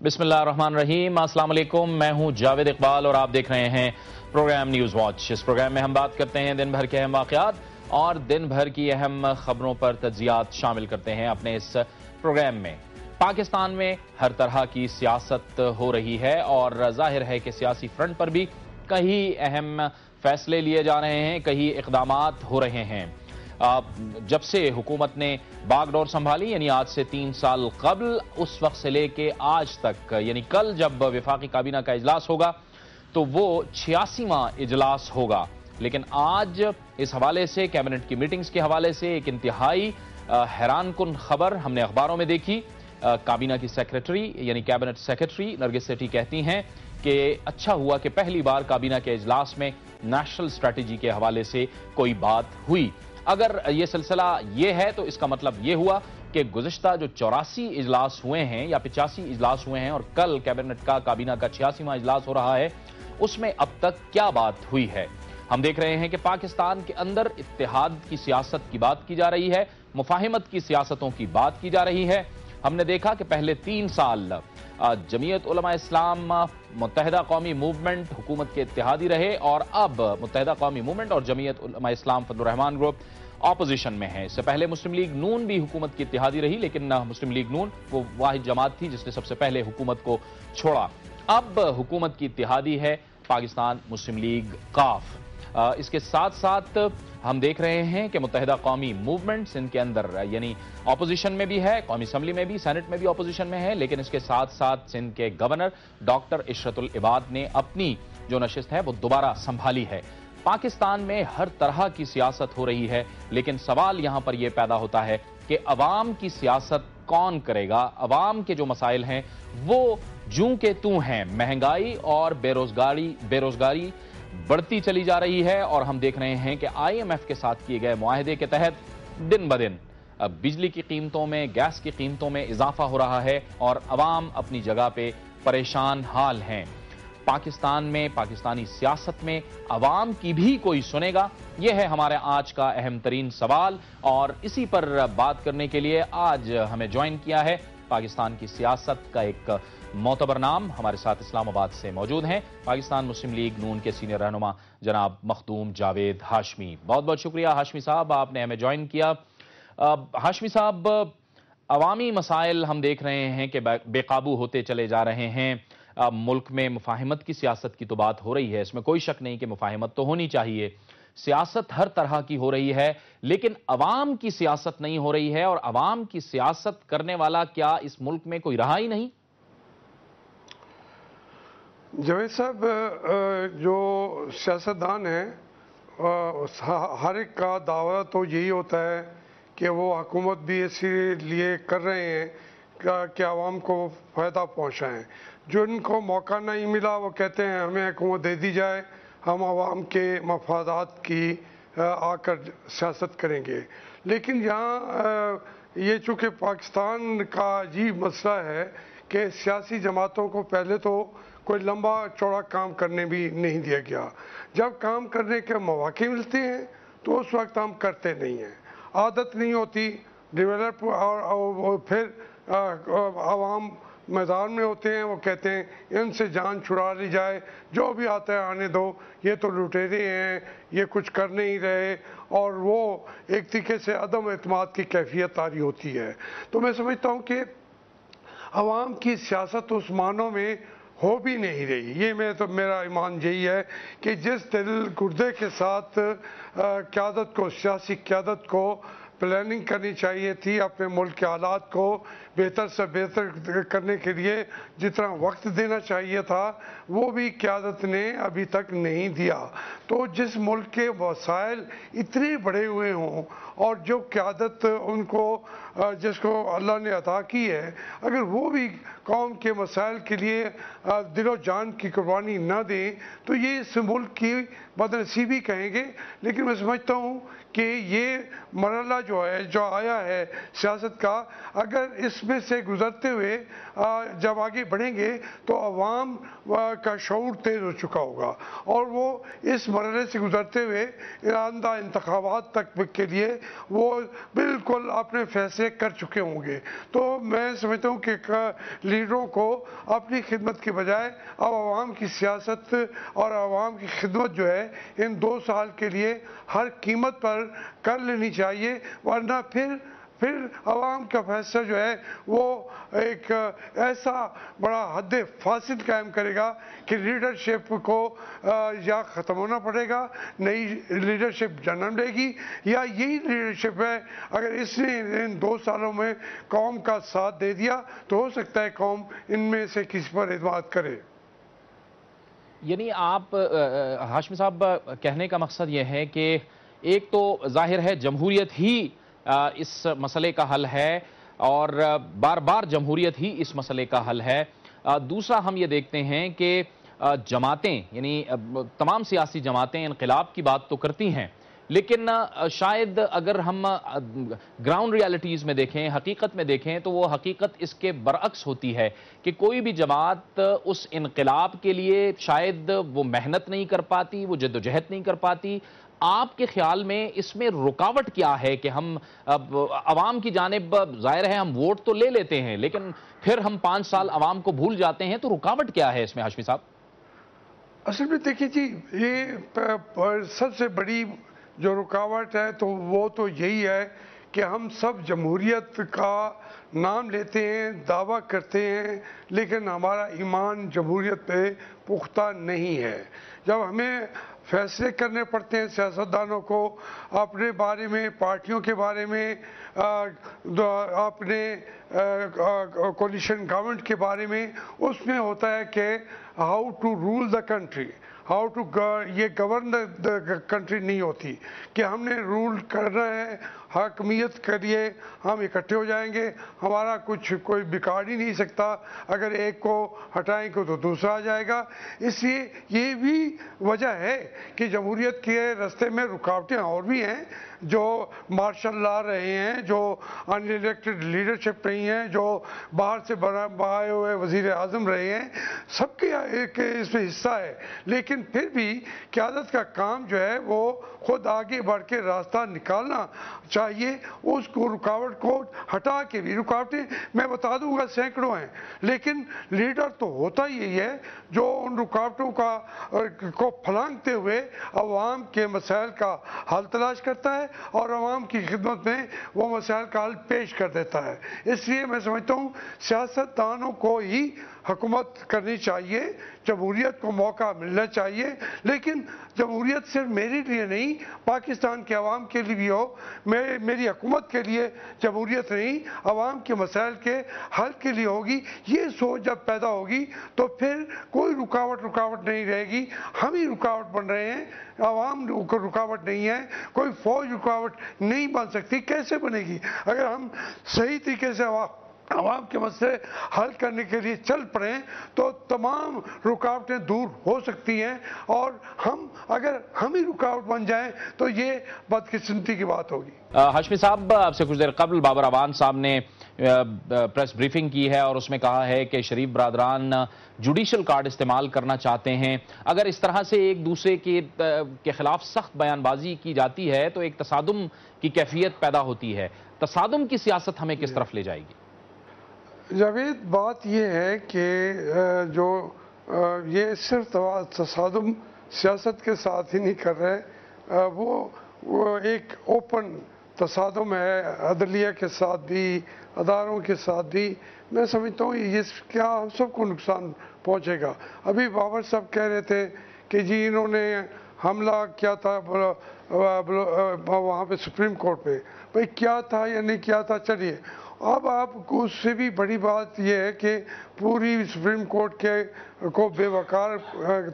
बिस्मिल्लाहिर्रहमानिर्रहीम। अस्सलाम वालेकुम। मैं हूं जावेद इकबाल और आप देख रहे हैं प्रोग्राम न्यूज़ वॉच। इस प्रोग्राम में हम बात करते हैं दिन भर के अहम वाक़यात और दिन भर की अहम खबरों पर तज्ज़ियात शामिल करते हैं अपने इस प्रोग्राम में। पाकिस्तान में हर तरह की सियासत हो रही है और जाहिर है कि सियासी फ्रंट पर भी कई अहम फैसले लिए जा रहे हैं, कई इक़दामात हो रहे हैं। जब से हुकूमत ने बागडोर संभाली, यानी आज से 3 साल कबल, उस वक्त से लेके आज तक, यानी कल जब वफाकी काबीना का इजलास होगा तो वो 86वां इजलास होगा। लेकिन आज इस हवाले से, कैबिनेट की मीटिंग्स के हवाले से, एक इंतहाई हैरानकुन खबर हमने अखबारों में देखी। काबीना की सेक्रेटरी यानी कैबिनेट सेक्रेटरी नरगिस सेठी कहती हैं कि अच्छा हुआ कि पहली बार काबीना के इजलास में नेशनल स्ट्रेटजी के हवाले से कोई बात हुई। अगर ये सिलसिला ये है तो इसका मतलब ये हुआ कि गुज़िश्ता जो 84 इजलास हुए हैं या 85 इजलास हुए हैं और कल कैबिनेट का काबीना का 86वां इजलास हो रहा है, उसमें अब तक क्या बात हुई है। हम देख रहे हैं कि पाकिस्तान के अंदर इत्तेहाद की सियासत की बात की जा रही है, मुफाहिमत की सियासतों की बात की जा रही है। हमने देखा कि पहले 3 साल जमीयत उलमा इस्लाम, मुत्तहिदा कौमी मूवमेंट हुकूमत के इत्तेहादी रहे और अब मुत्तहिदा कौमी मूवमेंट और जमीयत उलमा इस्लाम फजलुर रहमान ग्रुप ऑपोजिशन में है। इससे पहले मुस्लिम लीग नून भी हुकूमत की इत्तेहादी रही, लेकिन मुस्लिम लीग नून वो वाहिद जमात थी जिसने सबसे पहले हुकूमत को छोड़ा। अब हुकूमत की इत्तेहादी है पाकिस्तान मुस्लिम लीग काफ। इसके साथ साथ हम देख रहे हैं कि मुत्तहिदा कौमी मूवमेंट सिंध के अंदर यानी ऑपोजिशन में भी है, कौमी असम्बली में भी, सेनेट में भी ऑपोजिशन में है, लेकिन इसके साथ साथ सिंध के गवर्नर डॉक्टर इशरतुल इबाद ने अपनी जो नशिस्त है वो दोबारा संभाली है। पाकिस्तान में हर तरह की सियासत हो रही है, लेकिन सवाल यहां पर यह पैदा होता है कि अवाम की सियासत कौन करेगा। अवाम के जो मसाइल हैं वो जूं के तूं हैं। महंगाई और बेरोजगारी बढ़ती चली जा रही है और हम देख रहे हैं कि IMF के साथ किए गए मुआहदे के तहत दिन ब दिन बिजली की कीमतों में, गैस की कीमतों में इजाफा हो रहा है और अवाम अपनी जगह पे परेशान हाल हैं। पाकिस्तान में, पाकिस्तानी सियासत में अवाम की भी कोई सुनेगा? यह है हमारे आज का अहम तरीन सवाल और इसी पर बात करने के लिए आज हमें ज्वाइन किया है पाकिस्तान की सियासत का एक मोतबर नाम। हमारे साथ इस्लामाबाद से मौजूद हैं पाकिस्तान मुस्लिम लीग नून के सीनियर रहनुमा जनाब मखदूम जावेद हाशमी। बहुत बहुत शुक्रिया हाशमी साहब, आपने हमें ज्वाइन किया। हाशमी साहब, अवामी मसाइल हम देख रहे हैं कि बेकाबू होते चले जा रहे हैं। मुल्क में मुफाहिमत की सियासत की तो बात हो रही है, इसमें कोई शक नहीं कि मुफाहिमत तो होनी चाहिए। सियासत हर तरह की हो रही है, लेकिन अवाम की सियासत नहीं हो रही है। और अवाम की सियासत करने वाला क्या इस मुल्क में कोई रहा ही नहीं? जावेद साहब, जो सियासतदान हैं हर एक का दावा तो यही होता है कि वो हुकूमत भी इसीलिए कर रहे हैं कि आवाम को फ़ायदा पहुँचाएँ। जो इनको मौका नहीं मिला वो कहते हैं हमें हुकूमत दे दी जाए, हम आवाम के मफादात की आकर सियासत करेंगे। लेकिन यहाँ ये चूँकि पाकिस्तान का अजीब मसला है कि सियासी जमातों को पहले तो कोई लंबा चौड़ा काम करने भी नहीं दिया गया। जब काम करने के मौके मिलते हैं तो उस वक्त हम करते नहीं हैं, आदत नहीं होती डेवलप। और फिर आवाम मैदान में होते हैं, वो कहते हैं इनसे जान छुड़ा ली जाए, जो भी आता है आने दो, ये तो लुटेरे हैं, ये कुछ कर नहीं रहे। और वो एक तरीके से अदम एतमाद की कैफियत तारी होती है। तो मैं समझता हूँ कि आवाम की सियासत उस मानों में हो भी नहीं रही। ये मेरा ईमान यही है कि जिस दिल गुर्दे के साथ क़यादत को, सियासी क़यादत को प्लानिंग करनी चाहिए थी, अपने मुल्क के हालात को बेहतर से बेहतर करने के लिए जितना वक्त देना चाहिए था वो भी क़यादत ने अभी तक नहीं दिया। तो जिस मुल्क के वसाइल इतने बड़े हुए हों और जो क़यादत उनको जिसको अल्लाह ने अता की है, अगर वो भी कौम के मसाइल के लिए दिलो जान की कुर्बानी न दें तो ये इस मुल्क की बदनसीबी कहेंगे। लेकिन मैं समझता हूँ कि ये मरहला जो है, जो आया है सियासत का, अगर इसमें से गुजरते हुए जब आगे बढ़ेंगे तो अवाम का शऊर तेज़ हो चुका होगा और वो इस मरहले से गुजरते हुए आइंदा इंतखाबात तक के लिए वो बिल्कुल अपने फैसले कर चुके होंगे। तो मैं समझता हूँ कि لیڈروں کو اپنی خدمت کی بجائے اب عوام کی سیاست اور عوام کی خدمت جو ہے ان 2 سال کے لیے ہر قیمت پر کر لینی چاہیے، ورنہ پھر عوام کا فیصلہ جو ہے وہ ایک ایسا بڑا حد فاصل قائم کرے گا کہ لیڈرشپ کو یا ختم ہونا پڑے گا، نئی لیڈرشپ جنم لے گی، یا یہی لیڈرشپ ہے اگر اس نے ان 2 سالوں میں قوم کا ساتھ دے دیا تو ہو سکتا ہے قوم ان میں سے کسی پر اعتماد کرے۔ یعنی آپ ہاشمی صاحب کہنے کا مقصد یہ ہے کہ ایک تو ظاہر ہے جمہوریت ہی اس مسئلے کا حل ہے اور بار بار جمہوریت ہی اس مسئلے کا حل ہے، دوسرا ہم یہ دیکھتے ہیں کہ جماعتیں یعنی تمام سیاسی جماعتیں انقلاب کی بات تو کرتی ہیں، لیکن شاید اگر ہم گراؤنڈ ریالٹیز میں دیکھیں، حقیقت میں دیکھیں تو وہ حقیقت اس کے برعکس ہوتی ہے کہ کوئی بھی جماعت اس انقلاب کے لیے شاید وہ محنت نہیں کر پاتی، وہ جدوجہد نہیں کر پاتی۔ آپ کے خیال میں اس میں رکاوٹ کیا ہے کہ ہم عوام کی جانب ظاہر ہے ہم ووٹ تو لے لیتے ہیں لیکن پھر ہم 5 سال عوام کو بھول جاتے ہیں، تو رکاوٹ کیا ہے اس میں ہاشمی صاحب؟ اصل میں دیکھیے جی، یہ سب سے بڑی جو رکاوٹ ہے تو وہ تو یہی ہے کہ ہم سب جمہوریت کا نام لیتے ہیں، دعویٰ کرتے ہیں، لیکن ہمارا ایمان جمہوریت پہ پختہ نہیں ہے۔ جب ہمیں فیصلے کرنے پڑتے ہیں سیاستدانوں کو اپنے بارے میں، پارٹیوں کے بارے میں، اپنے کولیشن گورنمنٹ کے بارے میں، اس میں ہوتا ہے کہ how to rule the country, how to یہ گورن دا کنٹری نہیں ہوتی کہ ہم نے رول کرنا ہے، حاکمیت کے لیے ہم اکٹھے ہو جائیں گے، ہمارا کوئی بگاڑ ہی نہیں سکتا، اگر ایک کو ہٹائیں گے تو دوسرا آ جائے گا۔ اس لیے یہ بھی وجہ ہے کہ جمہوریت کے راستے میں رکاوٹیں اور بھی ہیں، جو مارشل لا رہے ہیں، جو ان الیکٹڈ لیڈرشپ رہی ہیں، جو باہر سے آئے ہوئے وزیر اعظم رہے ہیں، سب کے ایک اس میں حصہ ہے، لیکن پھر بھی قیادت کا کام جو ہے وہ خود آگے بڑھ کے راستہ نکالنا چاہیے، اس کو رکاوٹ کو ہٹا کے بھی۔ رکاوٹیں میں بتا دوں گا سینکڑوں ہیں، لیکن لیڈر تو ہوتا یہی ہے جو ان رکاوٹوں کو پھلانگتے ہوئے عوام کے مسائل کا حل تلاش کرتا ہے اور عوام کی خدمت میں وہ مسائل کا حل پیش کر دیتا ہے۔ اس لیے میں سمجھتا ہوں سیاستدانوں کو ہی حکومت کرنی چاہیے، جمہوریت کو موقع ملنا چاہیے، لیکن جمہوریت صرف میرے لیے نہیں، پاکستان کے عوام کے لیے بھی ہو۔ میری حکومت کے لیے جمہوریت نہیں، عوام کے مسائل کے حل کے لیے ہوگی۔ یہ سوچ جب پیدا ہوگی تو پھر کوئی رکاوٹ نہیں رہے گی، ہم ہی رکاوٹ بن رہے ہیں، عوام کو رکاوٹ نہیں ہے، کوئی فوج رکاوٹ نہیں بن سکتی۔ کیسے بنے گی؟ اگر ہم صحیح طریقے سے عوام کے مسئلے حل کرنے کے لیے چل پڑیں تو تمام رکاوٹیں دور ہو سکتی ہیں، اور اگر ہم ہی رکاوٹ بن جائیں تو یہ بدقسمتی کی بات ہوگی۔ ہاشمی صاحب، آپ سے کچھ دیر قبل بابر اعوان صاحب نے پریس بریفنگ کی ہے اور اس میں کہا ہے کہ شریف برادران جوڈیشل کارڈ استعمال کرنا چاہتے ہیں۔ اگر اس طرح سے ایک دوسرے کے خلاف سخت بیان بازی کی جاتی ہے تو ایک تصادم کی کیفیت پیدا ہوتی ہے۔ تصادم کی سیاست ہمیں کس طرف لے جائے گی؟ جاوید، بات یہ ہے کہ جو یہ صرف تصادم سیاست کے ساتھ ہی نہیں کر رہے، وہ ایک اوپن تصادم ہے عدلیہ کے ساتھ بھی، اداروں کے ساتھ بھی۔ میں سمجھتا ہوں یہ کیا ہم سب کو نقصان پہنچے گا۔ ابھی بابر صاحب کہہ رہے تھے کہ جی انہوں نے حملہ کیا تھا وہاں پہ سپریم کورٹ پہ، بھئی کیا تھا یا نہیں کیا تھا، چلیے اب آپ کو اس سے بھی بڑی بات یہ ہے کہ پوری سپریم کورٹ کو بے وقار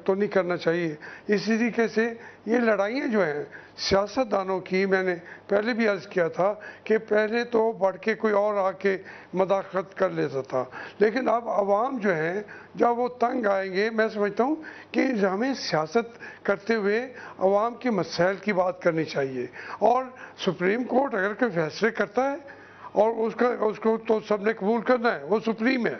تو نہیں کرنا چاہیے۔ اسی طریقے سے یہ لڑائیاں جو ہیں سیاستدانوں کی، میں نے پہلے بھی عرض کیا تھا کہ پہلے تو بڑھ کے کوئی اور آ کے مداخلت کر لیتا تھا، لیکن اب عوام جو ہیں جب وہ تنگ آئیں گے، میں سمجھتا ہوں کہ ہمیں سیاست کرتے ہوئے عوام کے مسائل کی بات کرنی چاہیے، اور سپریم کورٹ اگر کوئی فیصلے کرتا ہے اور اس کو تو سب نے قبول کرنا ہے، وہ سپریم ہے۔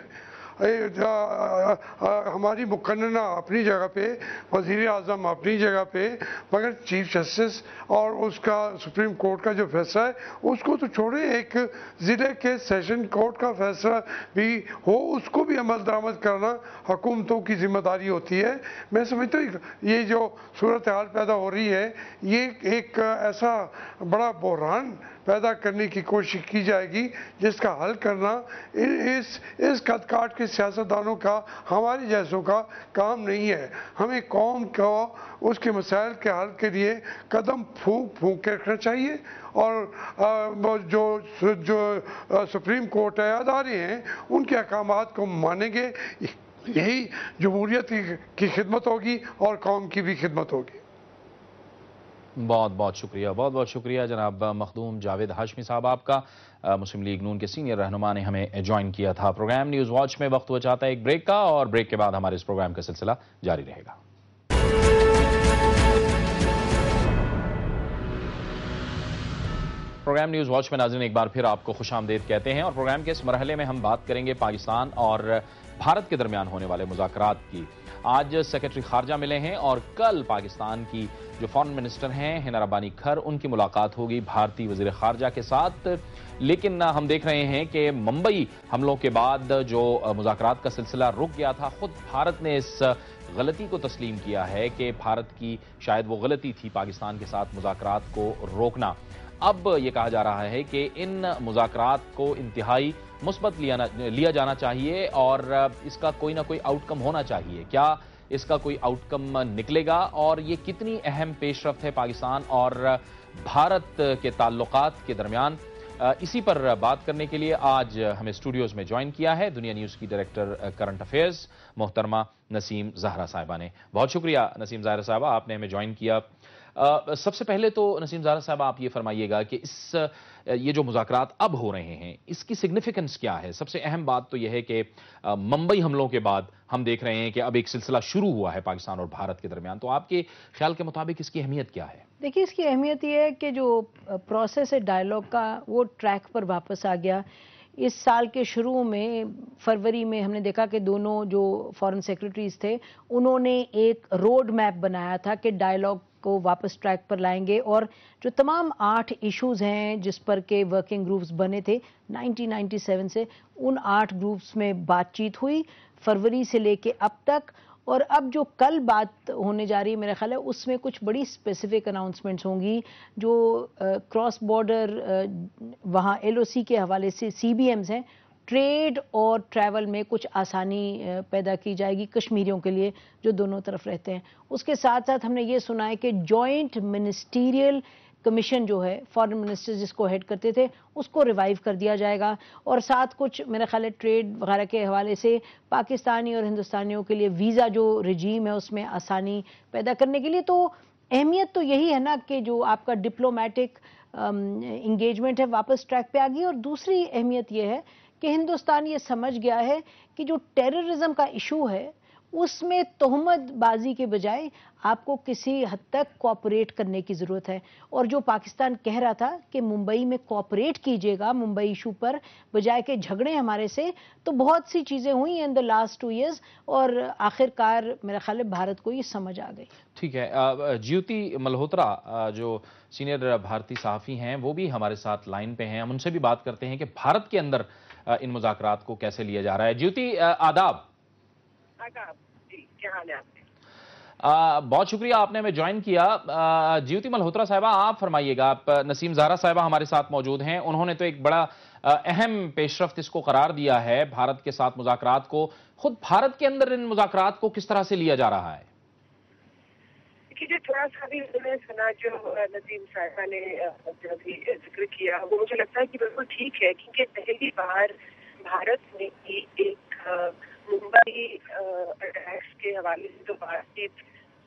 ہماری مقننہ اپنی جگہ پہ، وزیر اعظم اپنی جگہ پہ، مگر چیف جسٹس اور اس کا سپریم کورٹ کا جو فیصلہ ہے اس کو تو چھوڑیں، ایک ضلع کے سیشن کورٹ کا فیصلہ بھی ہو اس کو بھی عمل درآمد کرنا حکومتوں کی ذمہ داری ہوتی ہے۔ میں سمجھتا ہوں یہ جو صورتحال پیدا ہو رہی ہے یہ ایک ایسا بڑا بحران پیدا کرنے کی کوشش کی جائے گی جس کا حل کرنا اس قد کاٹ کے سیاستدانوں کا، ہمارے جیسوں کا کام نہیں ہے۔ ہمیں قوم کو اس کے مسائل کے حل کے لیے قدم پھونک کے رکھنا چاہیے، اور جو سپریم کورٹ ہے ادارے ہیں ان کے احکامات کو مانیں گے، یہی جمہوریت کی خدمت ہوگی اور قوم کی بھی خدمت ہوگی۔ بہت بہت شکریہ، بہت بہت شکریہ جناب مخدوم جاوید ہاشمی صاحب آپ کا۔ مسلم لیگ نون کے سینئر رہنما نے ہمیں جوائن کیا تھا۔ پروگرام نیوز واچ میں وقت ہو جاتا ہے ایک بریک کا، اور بریک کے بعد ہمارے اس پروگرام کا سلسلہ جاری رہے گا۔ پروگرام نیوز واچ میں ناظرین ایک بار پھر آپ کو خوش آمدید کہتے ہیں، اور پروگرام کے اس مرحلے میں ہم بات کریں گے پاکستان اور بھارت کے درمیان ہونے والے مذاکرات کی۔ آج سیکرٹری خارجہ ملے ہیں، اور کل پاکستان کی جو فارن منسٹر ہیں ہنا ربانی کھر، ان کی ملاقات ہوگی بھارتی وزیر خارجہ کے ساتھ۔ لیکن ہم دیکھ رہے ہیں کہ ممبئی حملوں کے بعد جو مذاکرات کا سلسلہ رک گیا تھا، خود بھارت نے اس غلطی کو تسلیم کیا ہے کہ بھارت کی شاید وہ غلطی تھی پاکستان کے ساتھ مذاکرات کو روکنا۔ اب یہ کہا جا رہا ہے کہ ان مذاکرات کو انتہائی مثبت لیا جانا چاہیے، اور اس کا کوئی نہ کوئی آؤٹ کم ہونا چاہیے۔ کیا اس کا کوئی آؤٹ کم نکلے گا، اور یہ کتنی اہم پیش رفت ہے پاکستان اور بھارت کے تعلقات کے درمیان؟ اسی پر بات کرنے کے لیے آج ہمیں اسٹوڈیوز میں جوائن کیا ہے دنیا نیوز کی ڈائریکٹر کرنٹ افیئرز محترمہ نسیم زہرا صاحبہ نے۔ بہت شکریہ نسیم زہرا صاحبہ، آپ نے ہمیں جوائن کیا۔ سب سے پہلے تو نسیم زہرا صاحبہ آپ یہ فرمائیے گا کہ یہ جو مذاکرات اب ہو رہے ہیں اس کی سگنیفیکنس کیا ہے؟ سب سے اہم بات تو یہ ہے کہ ممبئی حملوں کے بعد ہم دیکھ رہے ہیں کہ اب ایک سلسلہ شروع ہوا ہے پاکستان اور بھارت کے درمیان، تو آپ کے خیال کے مطابق اس کی اہمیت کیا ہے؟ دیکھیے، اس کی اہمیت یہ ہے کہ جو پروسیس ہے ڈائیلاگ کا وہ ٹریک پر واپس آ گیا۔ اس سال کے شروع میں فروری میں ہم نے دیکھا کہ دونوں جو فارن سیکرٹریز تھے انہوں نے ایک روڈ میپ بنایا تھا کہ ڈائیلاگ کو واپس ٹریک پر لائیں گے، اور جو تمام 8 ایشوز ہیں جس پر کے ورکنگ گروپس بنے تھے 1997 سے، ان 8 گروپس میں بات چیت ہوئی فروری سے لے کے اب تک۔ اور اب جو کل بات ہونے جا رہی ہے میرا خیال ہے اس میں کچھ بڑی اسپیسیفک اناؤنسمنٹس ہوں گی، جو کراس بارڈر وہاں ایل او سی کے حوالے سے سی بی ایمز ہیں، ٹریڈ اور ٹریول میں کچھ آسانی پیدا کی جائے گی کشمیریوں کے لیے جو دونوں طرف رہتے ہیں۔ اس کے ساتھ ساتھ ہم نے یہ سنا ہے کہ جوائنٹ منسٹیریل کمیشن جو ہے فارن منسٹر جس کو ہیڈ کرتے تھے اس کو ریوائیو کر دیا جائے گا، اور ساتھ کچھ میرا خیال ہے ٹریڈ وغیرہ کے حوالے سے پاکستانی اور ہندوستانیوں کے لیے ویزا جو رجیم ہے اس میں آسانی پیدا کرنے کے لیے۔ تو اہمیت تو یہی ہے نا کہ جو آپ کا ڈپلومیٹک انگیجمنٹ ہے واپس ٹریک پہ آ گئی، اور دوسری اہمیت یہ ہے کہ ہندوستان یہ سمجھ گیا ہے کہ جو ٹیررزم کا ایشو ہے اس میں تہمت بازی کے بجائے آپ کو کسی حد تک کوآپریٹ کرنے کی ضرورت ہے، اور جو پاکستان کہہ رہا تھا کہ ممبئی میں کوآپریٹ کیجیے گا ممبئی ایشو پر بجائے کہ جھگڑے ہمارے سے، تو بہت سی چیزیں ہوئی ان دا لاسٹ 2 years، اور آخر کار میرا خیال ہے بھارت کو یہ سمجھ آ گئی۔ ٹھیک ہے، جیوتی ملہوترا جو سینئر بھارتی صحافی ہیں وہ بھی ہمارے ساتھ لائن پہ ہیں، ہم ان سے بھی بات کرتے ہیں کہ بھارت کے اندر ان مذاکرات کو کیسے لیا جا رہا ہے۔ جیوتی آداب۔ جی، کیا حال ہے آپ نے؟ بہت شکریہ آپ نے ہمیں جوائن کیا۔ جیوتی ملہوترا صاحبہ آپ فرمائیے گا، نسیم زہرا صاحبہ ہمارے ساتھ موجود ہیں، انہوں نے تو ایک بڑا اہم پیش رفت اس کو قرار دیا ہے بھارت کے ساتھ مذاکرات کو، خود بھارت کے اندر ان مذاکرات کو کس طرح سے لیا جا رہا ہے؟ دیکھیے، تھوڑا سا بھی میں نے سنا جو نسیم صاحبہ نے جو بھی ذکر کیا وہ مجھے لگتا ہے کہ بالکل ٹھیک ہے، کیونکہ پہلی بار بھارت میں ایک ممبئی اٹیکس کے حوالے سے تو بات چیت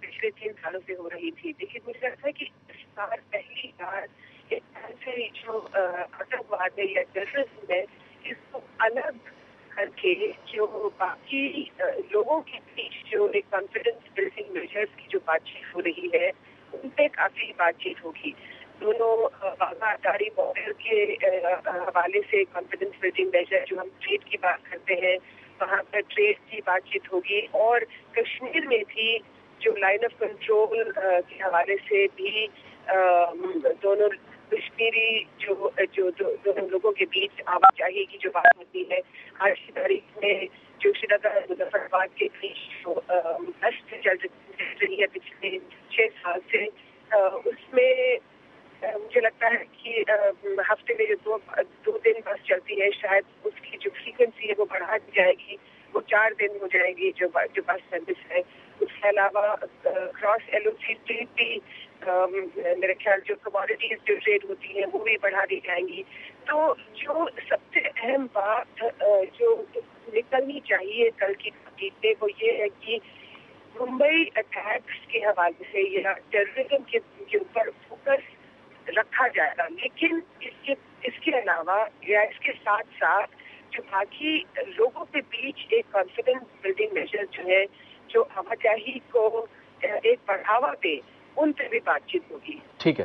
پچھلے 3 سالوں سے ہو رہی تھی، لیکن مجھے لگتا ہے کہ اس بار پہلی بار ایسے جو آتنکواد ہے یا ٹیررزم ہے اس کو الگ کر کے جو باقی لوگوں کے بیچ جو ایک کانفیڈنس بلڈنگ میجرز کی جو بات چیت ہو رہی ہے ان پہ کافی بات چیت ہوگی۔ دونوں واگا اٹاری بارڈر کے حوالے سے کانفیڈنس بلڈنگ میجر جو ہم ٹریڈ کی بات کرتے ہیں वहाँ पर ट्रेड की बातचीत होगी और कश्मीर में भी जो लाइन ऑफ कंट्रोल के हवाले से भी दोनों कश्मीरी दोनों लोगों के बीच आवाजाही की जो बात होती है, आज की तारीख में जो श्रीनगर मुजफ्फराबाद के बीच जो बस चल रही है पिछले 6 साल से, उसमें मुझे लगता है कि हफ्ते में जो दो दिन बस चलती है, शायद उसकी जो फ्रीक्वेंसी है वो बढ़ा दी जाएगी, वो 4 दिन हो जाएगी जो बस सर्विस है। उसके अलावा क्रॉस LOC ट्रेड भी मेरे ख्याल जो कमोडिटीज जो ट्रेड होती है वो भी बढ़ा दी जाएंगी। तो जो सबसे अहम बात जो निकलनी चाहिए कल की बातचीत में वो ये है कि मुंबई अटैक्स के हवाले से या टेररिज्म के ऊपर फोकस रखा जाएगा, लेकिन इसके अलावा या इसके साथ साथ जो बाकी लोगों के बीच एक कॉन्फिडेंस बिल्डिंग मेजर जो है, जो आवाजाही को एक बढ़ावा दे, उन पर भी बातचीत होगी। ठीक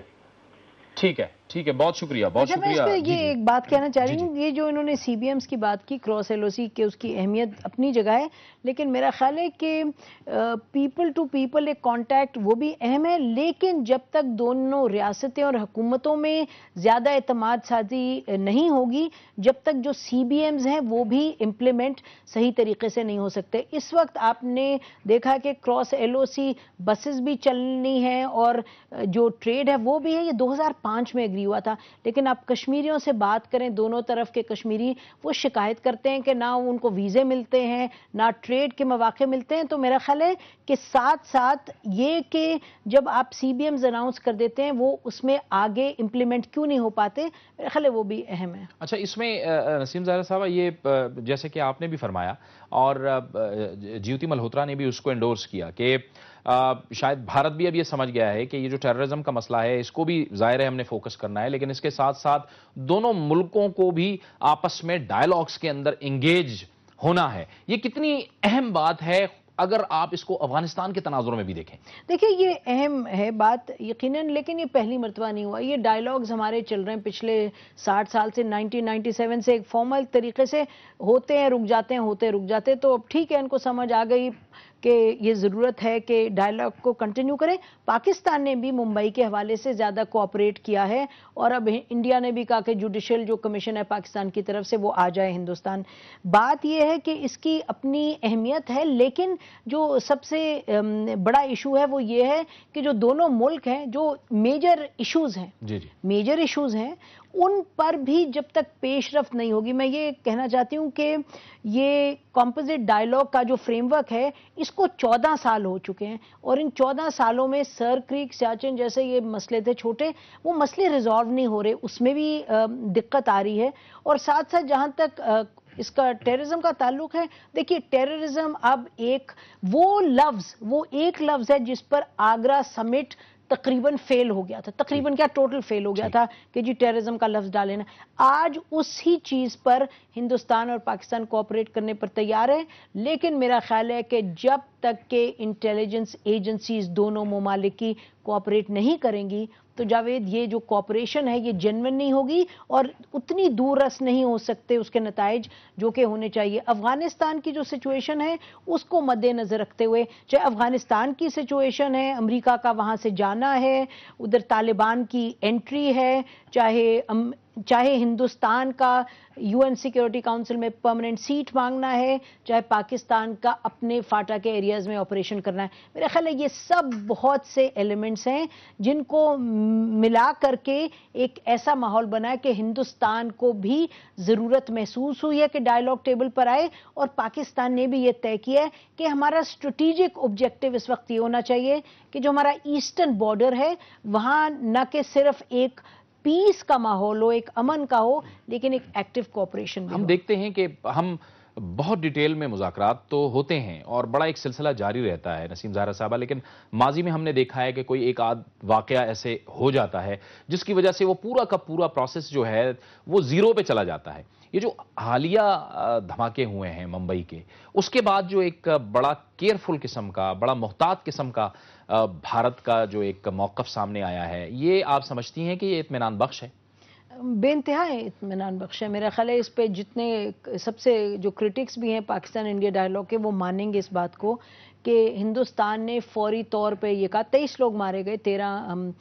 है, बहुत शुक्रिया, बहुत शुक्रिया। मैं ये एक बात कहना चाह रही हूँ, ये जो इन्होंने CBMs की बात की, क्रॉस LOC के, उसकी अहमियत अपनी जगह है, लेकिन मेरा ख्याल है कि पीपल टू पीपल एक कांटेक्ट वो भी अहम है, लेकिन जब तक दोनों रियासतें और हुकूमतों में ज़्यादा एतमाद साजी नहीं होगी, जब तक जो CBMs हैं वो भी इम्प्लीमेंट सही तरीके से नहीं हो सकते। इस वक्त आपने देखा कि क्रॉस LOC बसेस भी चलनी है और जो ट्रेड है वो भी है, ये 2005 में एग्री हुआ था, लेकिन आप कश्मीरियों से बात करें, दोनों तरफ के कश्मीरी वो शिकायत करते हैं कि ना उनको वीज़े मिलते हैं, ना ट्रेड के मौके मिलते हैं। तो मेरा ख्याल है कि साथ साथ ये कि जब आप CBMs अनाउंस कर देते हैं वो उसमें आगे इम्प्लीमेंट क्यों नहीं हो पाते, मेरा ख्याल है वो भी अहम है। अच्छा, इसमें नसीम ज़ाहिरा साहब, ये जैसे कि आपने भी फरमाया और ज्योति मल्होत्रा ने भी उसको एंडोर्स किया कि शायद भारत भी अब ये समझ गया है कि ये जो टेररिज्म का मसला है इसको भी ज़ाहिर है हमने फोकस करना है, लेकिन इसके साथ साथ दोनों मुल्कों को भी आपस में डायलॉग्स के अंदर इंगेज होना है। ये कितनी अहम बात है अगर आप इसको अफगानिस्तान के तनाजुर में भी देखें? देखिए, ये अहम है बात यकीनन, लेकिन ये पहली मरतबा नहीं हुआ। ये डायलॉग्स हमारे चल रहे हैं पिछले 60 साल से, 1997 से एक फॉर्मल तरीके से होते हैं, रुक जाते हैं, होते रुक जाते हैं। तो अब ठीक है, इनको समझ आ गई कि ये ज़रूरत है कि डायलॉग को कंटिन्यू करें। पाकिस्तान ने भी मुंबई के हवाले से ज़्यादा कोऑपरेट किया है और अब इंडिया ने भी कहा कि जुडिशल जो कमीशन है पाकिस्तान की तरफ से वो आ जाए हिंदुस्तान। बात ये है कि इसकी अपनी अहमियत है, लेकिन जो सबसे बड़ा इशू है वो ये है कि जो दोनों मुल्क हैं, जो मेजर इश्यूज़ हैं, मेजर इश्यूज़ हैं, उन पर भी जब तक पेशरफ्त नहीं होगी, मैं ये कहना चाहती हूँ कि ये कॉम्पोजिट डायलॉग का जो फ्रेमवर्क है इसको 14 साल हो चुके हैं और इन 14 सालों में सर क्रीक, सियाचिन जैसे ये मसले थे छोटे, वो मसले रिजॉल्व नहीं हो रहे, उसमें भी दिक्कत आ रही है। और साथ साथ जहाँ तक इसका टेररिज्म का ताल्लुक है, देखिए टेररिज्म अब वो एक लफ्ज़ है जिस पर आगरा समिट तकरीबन फेल हो गया था, तकरीबन क्या टोटल फेल हो गया था कि जी टेररिज्म का लफ्ज डाले ना। आज उसी चीज पर हिंदुस्तान और पाकिस्तान कोऑपरेट करने पर तैयार है, लेकिन मेरा ख्याल है कि जब तक के इंटेलिजेंस एजेंसीज दोनों ममालिक की कोऑपरेट नहीं करेंगी तो जावेद ये जो कोऑपरेशन है ये जेन्युइन नहीं होगी और उतनी दूर रस नहीं हो सकते उसके नताइज जो कि होने चाहिए। अफगानिस्तान की जो सिचुएशन है उसको मद्देनजर रखते हुए, चाहे अफगानिस्तान की सिचुएशन है, अमेरिका का वहां से जाना है, उधर तालिबान की एंट्री है, चाहे हिंदुस्तान का UN सिक्योरिटी काउंसिल में परमानेंट सीट मांगना है, चाहे पाकिस्तान का अपने फाटा के एरियाज में ऑपरेशन करना है, मेरा ख्याल है ये सब बहुत से एलिमेंट्स हैं जिनको मिला करके एक ऐसा माहौल बना है कि हिंदुस्तान को भी ज़रूरत महसूस हुई है कि डायलॉग टेबल पर आए और पाकिस्तान ने भी ये तय किया है कि हमारा स्ट्रेटेजिक ऑब्जेक्टिव इस वक्त ये होना चाहिए कि जो हमारा ईस्टर्न बॉर्डर है वहाँ न कि सिर्फ एक पीस का माहौल हो, एक अमन का हो, लेकिन एक एक्टिव कोऑपरेशन भी हम देखते हैं कि हम बहुत डिटेल में मुज़ाकरात तो होते हैं और बड़ा एक सिलसिला जारी रहता है नसीम ज़ाहिरा साहबा, लेकिन माजी में हमने देखा है कि कोई एक आध वाक़या ऐसे हो जाता है जिसकी वजह से वो पूरा का पूरा प्रोसेस जो है वो ज़ीरो पे चला जाता है। ये जो हालिया धमाके हुए हैं मुंबई के, उसके बाद जो एक बड़ा केयरफुल किस्म का, बड़ा मुहतात किस्म का भारत का जो एक मौक़िफ़ सामने आया है, ये आप समझती हैं कि ये इत्मीनान बख्श है? बेइंतहा इत्मीनान बख्श है। मेरा ख्याल है इस पे जितने सबसे जो क्रिटिक्स भी हैं पाकिस्तान इंडिया डायलॉग के, वो मानेंगे इस बात को कि हिंदुस्तान ने फौरी तौर पे ये कहा। 23 लोग मारे गए 13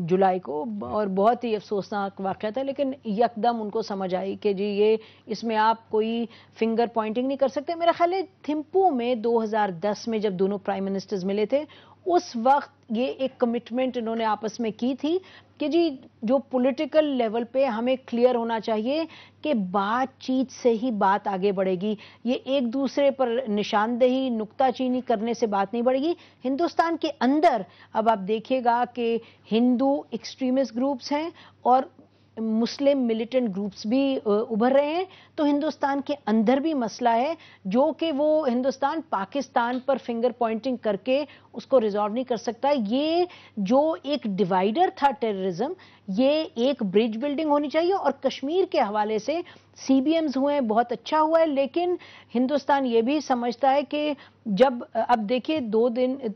जुलाई को, और बहुत ही अफसोसनाक वाक़या था, लेकिन यकदम उनको समझ आई कि जी ये इसमें आप कोई फिंगर पॉइंटिंग नहीं कर सकते। मेरा ख्याल है थिम्पू में 2010 में जब दोनों प्राइम मिनिस्टर्स मिले थे, उस वक्त ये एक कमिटमेंट इन्होंने आपस में की थी कि जी जो पॉलिटिकल लेवल पे हमें क्लियर होना चाहिए कि बातचीत से ही बात आगे बढ़ेगी। ये एक दूसरे पर निशानदेही नुक्ताचीनी करने से बात नहीं बढ़ेगी। हिंदुस्तान के अंदर अब आप देखिएगा कि हिंदू एक्सट्रीमिस्ट ग्रुप्स हैं और मुस्लिम मिलिटेंट ग्रुप्स भी उभर रहे हैं, तो हिंदुस्तान के अंदर भी मसला है जो कि वो हिंदुस्तान पाकिस्तान पर फिंगर पॉइंटिंग करके उसको रिजॉल्व नहीं कर सकता। ये जो एक डिवाइडर था टेररिज्म, ये एक ब्रिज बिल्डिंग होनी चाहिए। और कश्मीर के हवाले से CBMs हुए हैं, बहुत अच्छा हुआ है, लेकिन हिंदुस्तान ये भी समझता है कि जब अब देखिए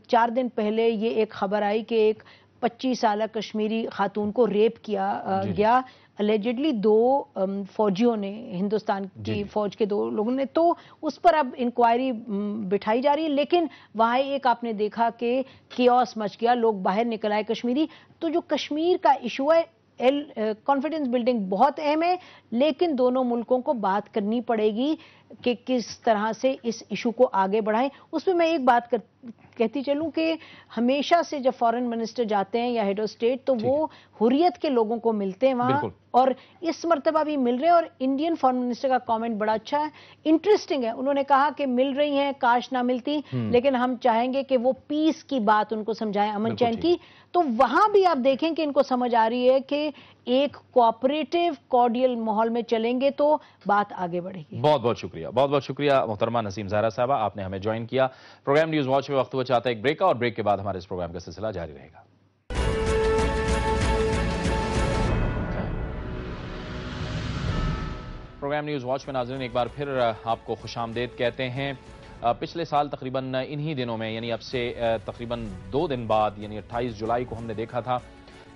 4 दिन पहले ये एक खबर आई कि एक 25 साल कश्मीरी खातून को रेप किया गया अलेजिडली 2 फौजियों ने, हिंदुस्तान की फौज के 2 लोगों ने, तो उस पर अब इंक्वायरी बिठाई जा रही है। लेकिन वहाँ एक आपने देखा कि कियोस मच गया, लोग बाहर निकल आए कश्मीरी। तो जो कश्मीर का इशू है, कॉन्फिडेंस बिल्डिंग बहुत अहम है, लेकिन दोनों मुल्कों को बात करनी पड़ेगी कि किस तरह से इस इशू को आगे बढ़ाएं। उसमें मैं एक बात कहती चलूं कि हमेशा से जब फॉरेन मिनिस्टर जाते हैं या हेड ऑफ स्टेट, तो वो हुर्रियत के लोगों को मिलते हैं वहां, और इस मर्तबा भी मिल रहे हैं। और इंडियन फॉरेन मिनिस्टर का कमेंट बड़ा अच्छा है, इंटरेस्टिंग है। उन्होंने कहा कि मिल रही हैं, काश ना मिलती, लेकिन हम चाहेंगे कि वो पीस की बात उनको समझाएं, अमन चैन की। तो वहां भी आप देखें कि इनको समझ आ रही है कि एक कोऑपरेटिव कॉर्डियल माहौल में चलेंगे तो बात आगे बढ़ेगी। बहुत बहुत शुक्रिया, बहुत बहुत शुक्रिया मोहतरमा नसीम ज़हरा साहबा, आपने हमें ज्वाइन किया। प्रोग्राम न्यूज़ वॉच में वक्त हुआ चाहता है एक ब्रेक का, और ब्रेक के बाद हमारे इस प्रोग्राम का सिलसिला जारी रहेगा। प्रोग्राम न्यूज़ वॉच में नाज़रीन एक बार फिर आपको खुशामदीद कहते हैं। पिछले साल तकरीबन इन्हीं दिनों में, यानी अब से तकरीबन 2 दिन बाद, यानी 28 जुलाई को हमने देखा था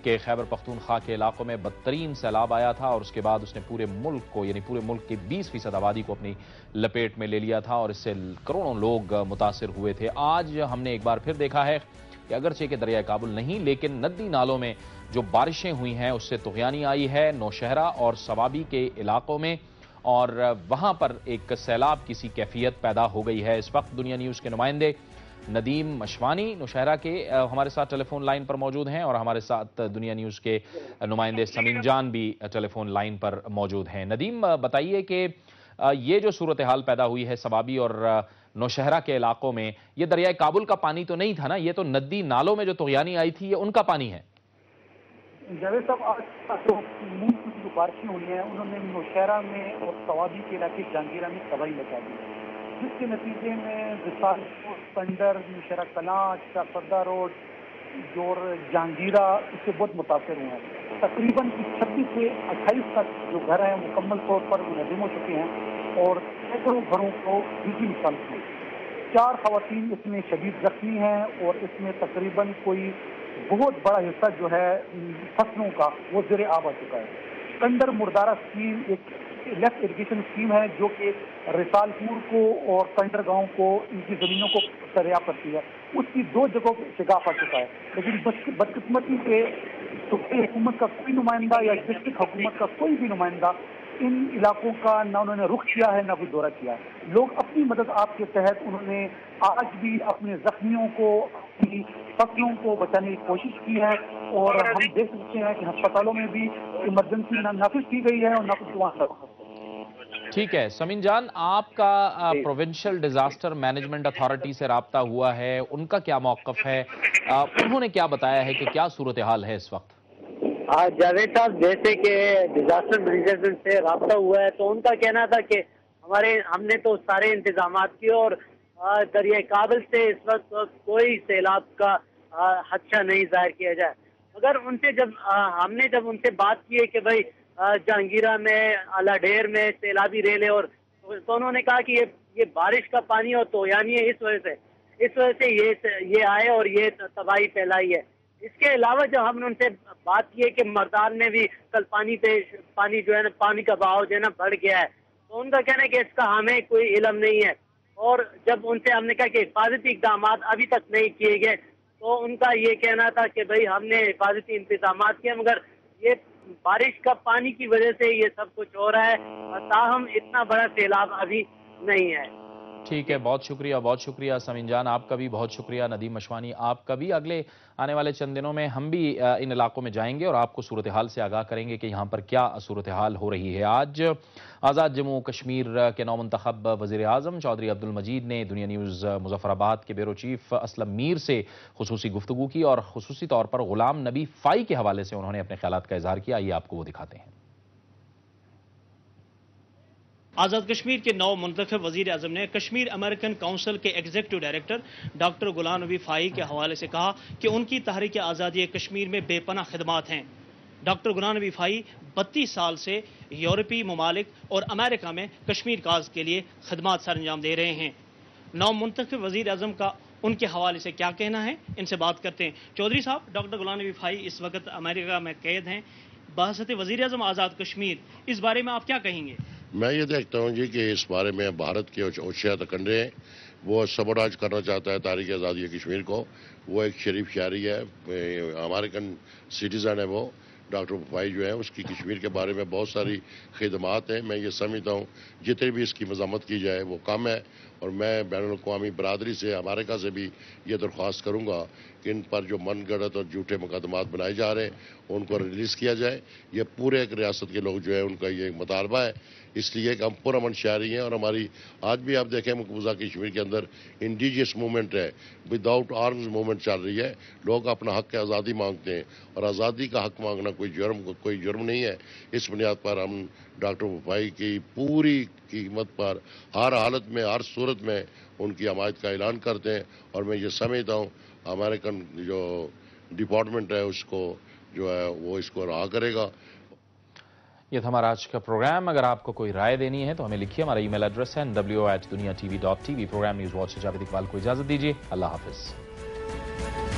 कि खैबर पख्तूनख्वा के इलाकों में बदतरीन सैलाब आया था, और उसके बाद उसने पूरे मुल्क को, यानी पूरे मुल्क की 20% आबादी को अपनी लपेट में ले लिया था, और इससे करोड़ों लोग मुतासिर हुए थे। आज हमने एक बार फिर देखा है कि अगरचे के दरिया काबुल नहीं, लेकिन नदी नालों में जो बारिशें हुई हैं उससे तुग़यानी आई है नौशहरा और सवाबी के इलाकों में, और वहाँ पर एक सैलाब की सी कैफियत पैदा हो गई है। इस वक्त दुनिया न्यूज़ के नुमाइंदे नदीम मशवानी नौशहरा के हमारे साथ टेलीफोन लाइन पर मौजूद हैं, और हमारे साथ दुनिया न्यूज़ के नुमाइंदे समीम जान भी टेलीफोन लाइन पर मौजूद हैं। नदीम, बताइए कि ये जो सूरत हाल पैदा हुई है सवाबी और नौशहरा के इलाकों में, ये दरियाए काबुल का पानी तो नहीं था ना, ये तो नदी नालों में जो तुग़यानी आई थी ये उनका पानी है। जावेद साहब, आज तो जो बारिशें हुई हैं उन्होंने नौशहरा में और सवाबी के इलाके जहांगीरा में तबाही मचा दी, जिसके नतीजे में विशालपुर, पंडर, नौशहरा कलां, शाहसदा रोड और जहांगीरा इससे बहुत मुतासर हुए हैं। तकरीबन 26 से 28 तक जो घर हैं मुकम्मल तौर पर मुनहदम हो चुके हैं, और सैकड़ों घरों को बिजली नुकसान हुई। 4 खवातीन इसमें शदीद जख्मी हैं, और इसमें तकरीबन कोई बहुत बड़ा हिस्सा जो है फसलों का वो ज़ेरे आब आ चुका है। कंडर मुर्दारा स्कीम एक लेफ्ट इरिगेशन स्कीम है जो कि रिसालपुर को और कंडर गांव को, इनकी ज़मीनों को दरियाफ्त करती है, उसकी 2 जगहों पर शिगाफ आ चुका है। लेकिन बदकिस्मती से सूबाई हुकूमत का कोई नुमाइंदा या डिस्ट्रिक्ट हुकूमत का कोई भी नुमाइंदा इन इलाकों का ना उन्होंने रुख किया है, ना कोई दौरा किया है। लोग अपनी मदद आपके तहत उन्होंने आज भी अपने जख्मियों को, अपनी फसलों को बचाने की कोशिश की है, और हम देख सकते हैं कि अस्पतालों में भी इमरजेंसी नाफिज की गई है और ना कुछ दुआ। ठीक है समीन जान, आपका प्रोविंशियल डिजास्टर मैनेजमेंट अथॉरिटी से राब्ता हुआ है, उनका क्या मौक़िफ़ है, उन्होंने क्या बताया है कि क्या सूरत हाल है इस वक्त? जावेद साहब, जैसे कि डिजास्टर मैनेजमेंट से राब्ता हुआ है तो उनका कहना था कि हमने तो सारे इंतजाम किए, और दरिया काबुल से इस वक्त कोई सैलाब का खदशा नहीं जाहिर किया जाए। मगर उनसे हमने जब उनसे बात की है कि भाई जहांगीरा में, अलाढेर में सैलाबी रेले, और तो उन्होंने कहा कि ये बारिश का पानी और तोयानी है, इस वजह से ये आए और ये तबाही फैलाई है। اس کے علاوہ جب ہم نے ان سے بات کی ہے کہ مردان میں بھی کل پانی جو ہے نا، پانی کا بہاؤ جو ہے نا بڑھ گیا ہے، تو ان کا کہنا ہے کہ اس کا ہمیں کوئی علم نہیں ہے، اور جب ان سے ہم نے کہا کہ حفاظتی اقدامات ابھی تک نہیں کیے گئے تو ان کا یہ کہنا تھا کہ بھئی ہم نے حفاظتی انتظامات کیے مگر یہ بارش کا پانی کی وجہ سے یہ سب کچھ ہو رہا ہے، تاہم اتنا بڑا سیلاب ابھی نہیں ہے۔ ٹھیک ہے، بہت شکریہ سمین جان، آپ کا بھی بہت شکریہ۔ ندیم مشوانی، آپ کا بھی اگلے آنے والے چند دنوں میں ہم بھی ان علاقوں میں جائیں گے اور آپ کو صورتحال سے آگاہ کریں گے کہ یہاں پر کیا صورتحال ہو رہی ہے۔ آج آزاد جموں کشمیر کے نو منتخب وزیر اعظم چودھری عبد المجید نے دنیا نیوز مظفر آباد کے بیورو چیف اسلم میر سے خصوصی گفتگو کی اور خصوصی طور پر غلام نبی فائی کے حوالے سے انہوں نے اپنے خیالات کا اظہار کیا۔ آئیے آپ کو وہ دکھاتے ہیں۔ آزاد کشمیر کے نو منتخب وزیر اعظم نے کشمیر امریکن کونسل کے ایگزیکٹو ڈائریکٹر ڈاکٹر غلام نبی فائی کے حوالے سے کہا کہ ان کی تحریک آزادی کشمیر میں بے پناہ خدمات ہیں۔ ڈاکٹر غلام نبی فائی 32 سال سے یورپی ممالک اور امریکہ میں کشمیر کاز کے لیے خدمات سر انجام دے رہے ہیں۔ نو منتخب وزیر اعظم کا ان کے حوالے سے کیا کہنا ہے، ان سے بات کرتے ہیں۔ چودھری صاحب، ڈاکٹر غلام نبی فائی اس وقت امریکہ میں قید ہیں، بحثت وزیر اعظم آزاد کشمیر، اس بارے میں آپ کیا کہیں گے؟ میں یہ دیکھتا ہوں جی کہ اس بارے میں بھارت کے اوشیا تکنڈے ہیں، وہ سبوراج کرنا چاہتا ہے تاریخ آزادی کشمیر کو۔ وہ ایک شریف شہری ہے، امریکن سٹیزن ہے وہ۔ ڈاکٹر فائی جو ہے اس کی کشمیر کے بارے میں بہت ساری خدمات ہیں۔ میں یہ سمجھتا ہوں جتنی بھی اس کی مذمت کی جائے وہ کم ہے، اور میں بین الاقوامی برادری سے، امریکہ سے بھی یہ درخواست کروں گا کہ ان پر جو من گھڑت اور جھوٹے مقدمات بنائے جا رہے ہیں ان کو ریلیز کیا جائے۔ یہ پورے ایک ریاست کے لوگ جو ہے ان کا یہ مطالبہ ہے، اس لیے کہ ہم پرامن شہری ہیں، اور ہماری آج بھی آپ دیکھیں مقبوضہ کشمیر کے اندر انڈیجیس موومنٹ ہے، وداؤٹ آرمز موومنٹ چل رہی ہے۔ لوگ اپنا حق آزادی مانگتے ہیں، اور آزادی کا حق مانگنا کوئی جرم نہیں ہے۔ اس بنیاد پر ہم ڈاکٹر فائی کی پوری قیمت پر ہر حالت میں، ہر صورت میں ان کی حمایت کا اعلان کرتے ہیں، اور میں یہ سمجھتا ہوں امریکن جو ڈپارٹمنٹ ہے اس کو جو ہے وہ اس کو رہا کرے گا۔ یہ تھا ہمارا آج کا پروگرام۔ اگر آپ کو کوئی رائے دینی ہے تو ہمیں لکھیے، ہمارا ای میل ایڈریس ہے nwo@duniatv.tv۔ پروگرام نیوز واچ سے جاوید اقبال کو اجازت دیجیے، اللہ حافظ۔